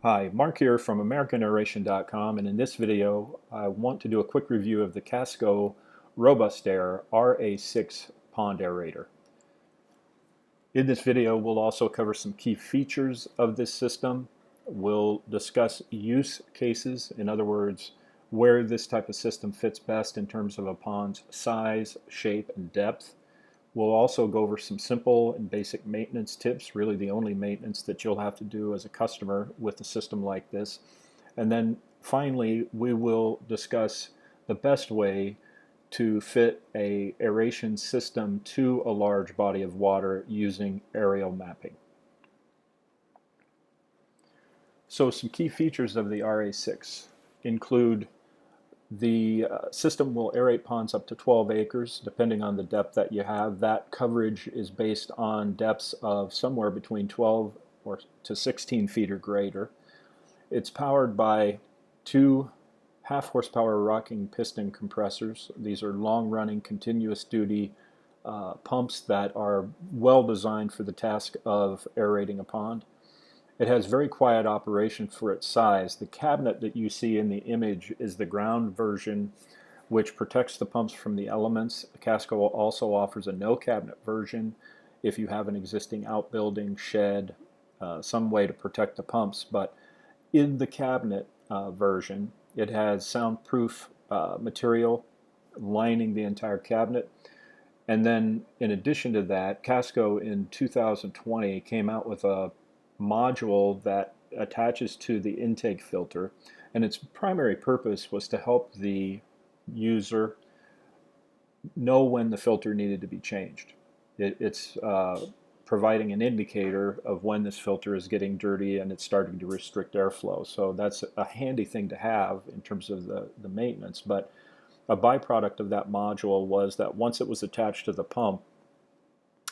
Hi, Mark here from AmericanAeration.com, and in this video I want to do a quick review of the Kasco Robust-Aire RA-6 pond aerator. In this video we'll also cover some key features of this system. We'll discuss use cases, in other words, where this type of system fits best in terms of a pond's size, shape, and depth. We'll also go over some simple and basic maintenance tips, really the only maintenance that you'll have to do as a customer with a system like this. And then finally, we will discuss the best way to fit a aeration system to a large body of water using aerial mapping. So some key features of the RA-6 include the system will aerate ponds up to 12 acres, depending on the depth that you have. That coverage is based on depths of somewhere between 12 to 16 feet or greater. It's powered by two half-horsepower rocking piston compressors. These are long-running, continuous-duty pumps that are well designed for the task of aerating a pond. It has very quiet operation for its size. The cabinet that you see in the image is the ground version, which protects the pumps from the elements. Kasco also offers a no cabinet version if you have an existing outbuilding, shed, some way to protect the pumps. But in the cabinet version, it has soundproof material lining the entire cabinet. And then in addition to that, Kasco in 2020 came out with a module that attaches to the intake filter, and its primary purpose was to help the user know when the filter needed to be changed. It's providing an indicator of when this filter is getting dirty and it's starting to restrict airflow. So that's a handy thing to have in terms of the maintenance. But a byproduct of that module was that once it was attached to the pump,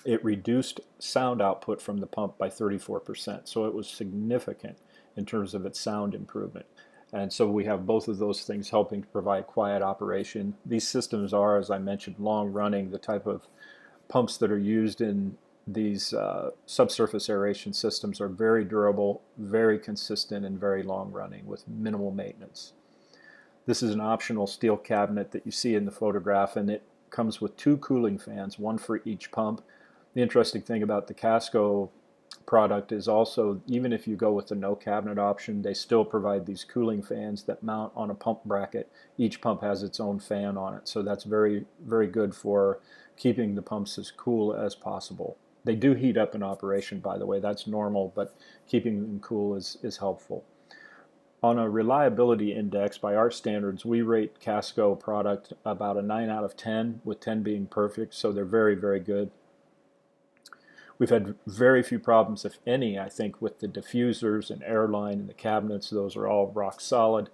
it reduced sound output from the pump by 34%. So it was significant in terms of its sound improvement. And so we have both of those things helping to provide quiet operation. These systems are, as I mentioned, long running. The type of pumps that are used in these subsurface aeration systems are very durable, very consistent, and very long running with minimal maintenance. This is an optional steel cabinet that you see in the photograph, and it comes with two cooling fans, one for each pump. The interesting thing about the Kasco product is also, even if you go with the no cabinet option, they still provide these cooling fans that mount on a pump bracket. Each pump has its own fan on it, so that's very, very good for keeping the pumps as cool as possible. They do heat up in operation, by the way, that's normal, but keeping them cool is helpful. On a reliability index, by our standards, we rate Kasco product about a 9 out of 10, with 10 being perfect, so they're very, very good. We've had very few problems, if any, I think, with the diffusers and airline and the cabinets. Those are all rock solid.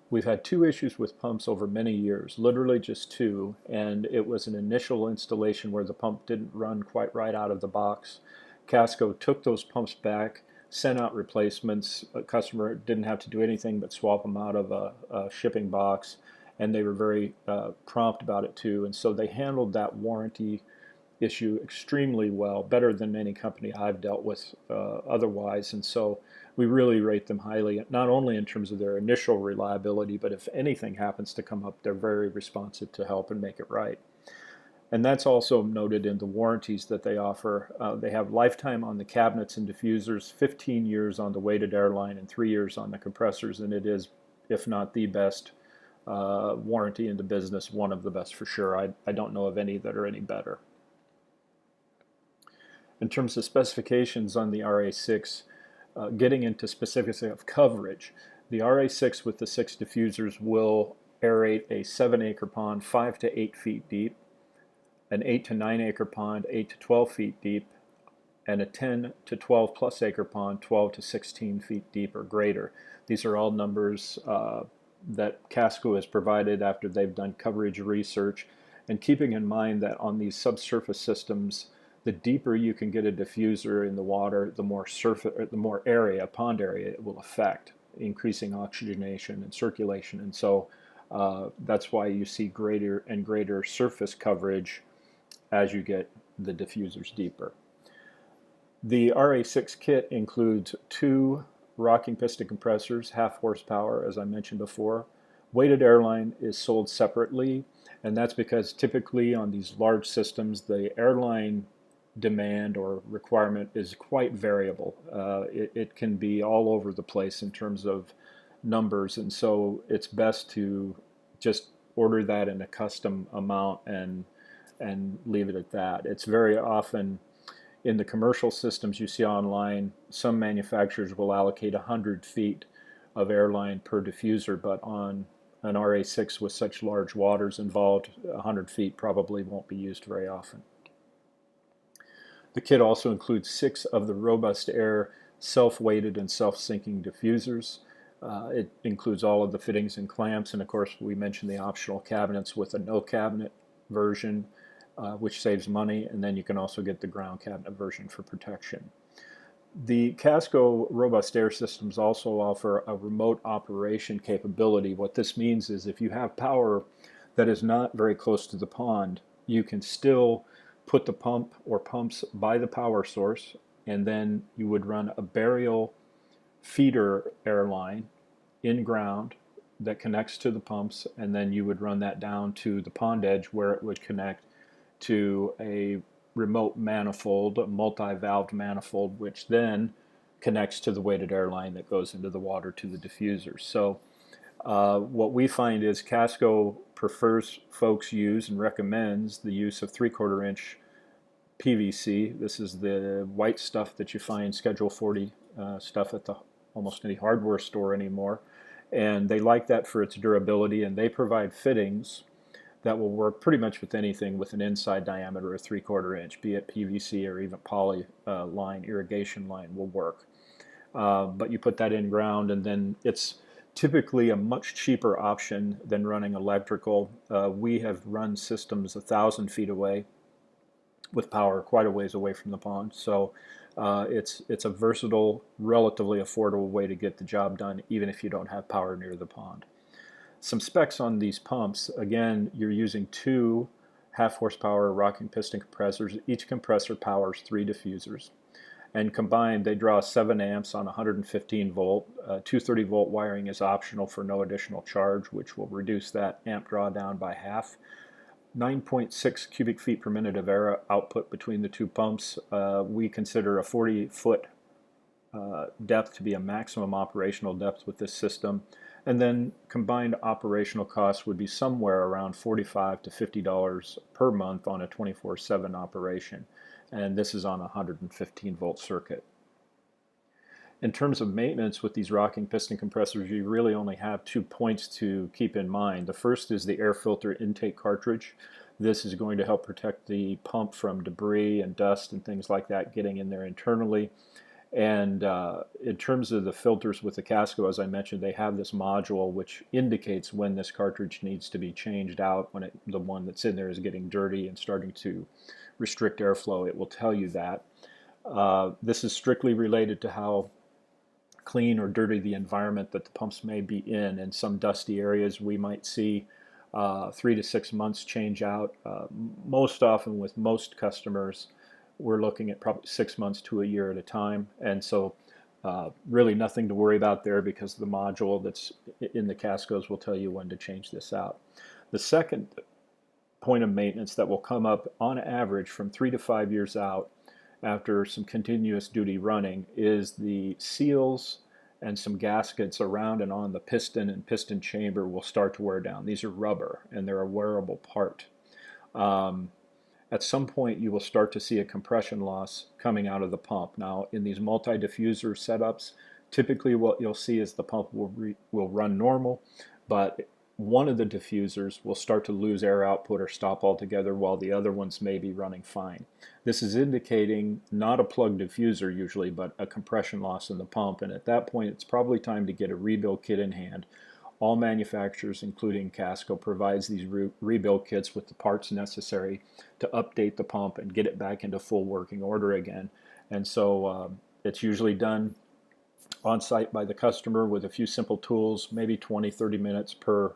We've had two issues with pumps over many years, literally just two, and it was an initial installation where the pump didn't run quite right out of the box. Kasco took those pumps back, sent out replacements. A customer didn't have to do anything but swap them out of a shipping box, and they were very prompt about it too. And so they handled that warranty issue extremely well, better than any company I've dealt with otherwise. And so we really rate them highly, not only in terms of their initial reliability, but if anything happens to come up, they're very responsive to help and make it right. And that's also noted in the warranties that they offer. They have lifetime on the cabinets and diffusers, 15 years on the weighted airline, and 3 years on the compressors, and it is, if not the best warranty in the business, one of the best for sure. I don't know of any that are any better. In terms of specifications on the RA-6, getting into specifics of coverage, the RA-6 with the 6 diffusers will aerate a 7-acre pond 5 to 8 feet deep, an 8 to 9 acre pond 8 to 12 feet deep, and a 10 to 12 plus acre pond 12 to 16 feet deep or greater. These are all numbers that Kasco has provided after they've done coverage research, and keeping in mind that on these subsurface systems, the deeper you can get a diffuser in the water, the more area, pond area it will affect, increasing oxygenation and circulation. And so that's why you see greater and greater surface coverage as you get the diffusers deeper. The RA-6 kit includes two rocking piston compressors, half horsepower, as I mentioned before. Weighted airline is sold separately, and that's because typically on these large systems, the airline demand or requirement is quite variable. It can be all over the place in terms of numbers, and so it's best to just order that in a custom amount and leave it at that. It's very often in the commercial systems you see online, some manufacturers will allocate 100 feet of airline per diffuser, but on an RA-6 with such large waters involved, 100 feet probably won't be used very often. The kit also includes 6 of the Robust-Aire self-weighted and self-sinking diffusers. It includes all of the fittings and clamps, and of course we mentioned the optional cabinets with a no cabinet version, which saves money, and then you can also get the ground cabinet version for protection. The Kasco Robust-Aire systems also offer a remote operation capability. What this means is if you have power that is not very close to the pond, you can still put the pump or pumps by the power source, and then you would run a burial feeder airline in ground that connects to the pumps, and then you would run that down to the pond edge where it would connect to a remote manifold, a multi-valved manifold, which then connects to the weighted airline that goes into the water to the diffusers. So what we find is Kasco prefers folks use and recommends the use of 3/4 inch PVC. This is the white stuff that you find Schedule 40 stuff at almost any hardware store anymore. And they like that for its durability, and they provide fittings that will work pretty much with anything with an inside diameter of 3/4 inch, be it PVC or even poly line, irrigation line will work. But you put that in ground, and then it's typically a much cheaper option than running electrical. We have run systems 1,000 feet away with power quite a ways away from the pond. So it's a versatile, relatively affordable way to get the job done, even if you don't have power near the pond. Some specs on these pumps: again, you're using 2 half horsepower rocking piston compressors. Each compressor powers 3 diffusers, and combined they draw 7 amps on 115 volt. 230 volt wiring is optional for no additional charge, which will reduce that amp drawdown by half. 9.6 cubic feet per minute of air output between the 2 pumps. We consider a 40-foot depth to be a maximum operational depth with this system. And then combined operational costs would be somewhere around $45 to $50 per month on a 24/7 operation. And this is on a 115 volt circuit. In terms of maintenance with these rocking piston compressors, you really only have 2 points to keep in mind. The first is the air filter intake cartridge. This is going to help protect the pump from debris and dust and things like that getting in there internally. And in terms of the filters with the Kasco, as I mentioned, they have this module which indicates when this cartridge needs to be changed out. When the one that's in there is getting dirty and starting to restrict airflow, it will tell you that. This is strictly related to how clean or dirty the environment that the pumps may be in. In some dusty areas, we might see 3 to 6 months change out. Most often with most customers, we're looking at probably 6 months to a year at a time. And so really nothing to worry about there, because the module that's in the Kascos will tell you when to change this out. The second point of maintenance that will come up on average from 3 to 5 years out after some continuous duty running is the seals and some gaskets around and on the piston and piston chamber will start to wear down. These are rubber and they're a wearable part. At some point you will start to see a compression loss coming out of the pump. Now in these multi-diffuser setups, typically what you'll see is the pump will run normal, but one of the diffusers will start to lose air output or stop altogether while the other ones may be running fine. This is indicating not a plugged diffuser usually, but a compression loss in the pump, and at that point it's probably time to get a rebuild kit in hand. All manufacturers, including Kasco, provides these rebuild kits with the parts necessary to update the pump and get it back into full working order again. And so it's usually done on site by the customer with a few simple tools, maybe 20-30 minutes per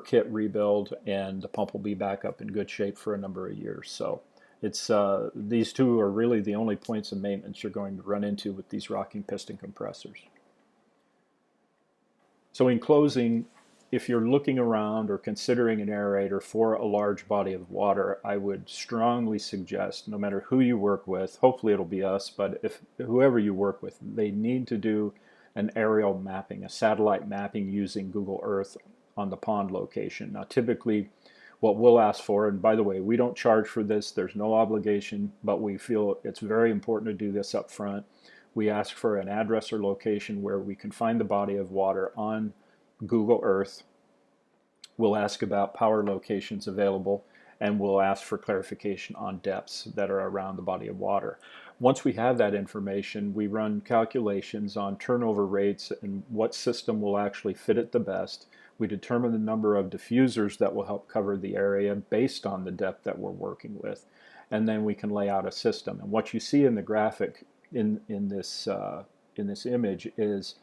kit rebuild, and the pump will be back up in good shape for a number of years. So it's these two are really the only points of maintenance you're going to run into with these rocking piston compressors. So in closing, if you're looking around or considering an aerator for a large body of water, I would strongly suggest, no matter who you work with, hopefully it'll be us, but if whoever you work with, they need to do an aerial mapping, a satellite mapping using Google Earth on the pond location. Now typically what we'll ask for, and by the way, we don't charge for this, there's no obligation, but we feel it's very important to do this up front. We ask for an address or location where we can find the body of water on Google Earth. We'll ask about power locations available, and we'll ask for clarification on depths that are around the body of water. Once we have that information, we run calculations on turnover rates and what system will actually fit it the best. We determine the number of diffusers that will help cover the area based on the depth that we're working with. And then we can lay out a system. And what you see in the graphic in this image is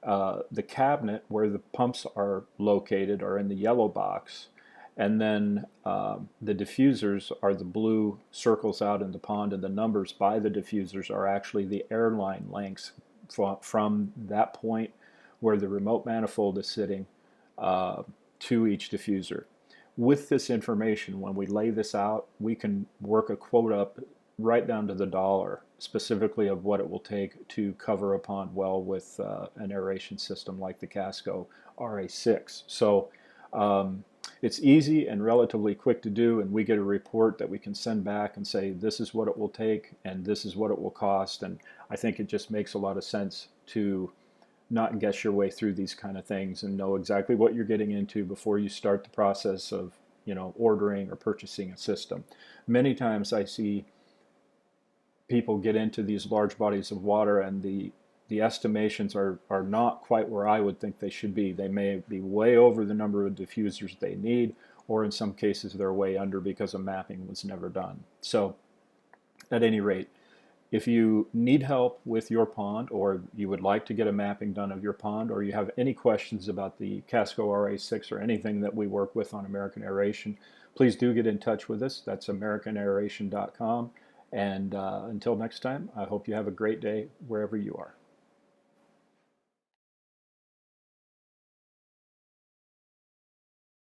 the cabinet where the pumps are located are in the yellow box, and then the diffusers are the blue circles out in the pond, and the numbers by the diffusers are actually the airline lengths from that point where the remote manifold is sitting to each diffuser. With this information, when we lay this out, we can work a quote up right down to the dollar, specifically of what it will take to cover a pond well with an aeration system like the Kasco RA-6. So it's easy and relatively quick to do, and we get a report that we can send back and say this is what it will take and this is what it will cost. And I think it just makes a lot of sense to not guess your way through these kind of things and know exactly what you're getting into before you start the process of, you know, ordering or purchasing a system. Many times I see people get into these large bodies of water and the estimations are not quite where I would think they should be. They may be way over the number of diffusers they need, or in some cases they're way under because a mapping was never done. So at any rate, if you need help with your pond, or you would like to get a mapping done of your pond, or you have any questions about the Kasco RA-6 or anything that we work with on American Aeration, please do get in touch with us. That's americanaeration.com. And until next time, I hope you have a great day wherever you are.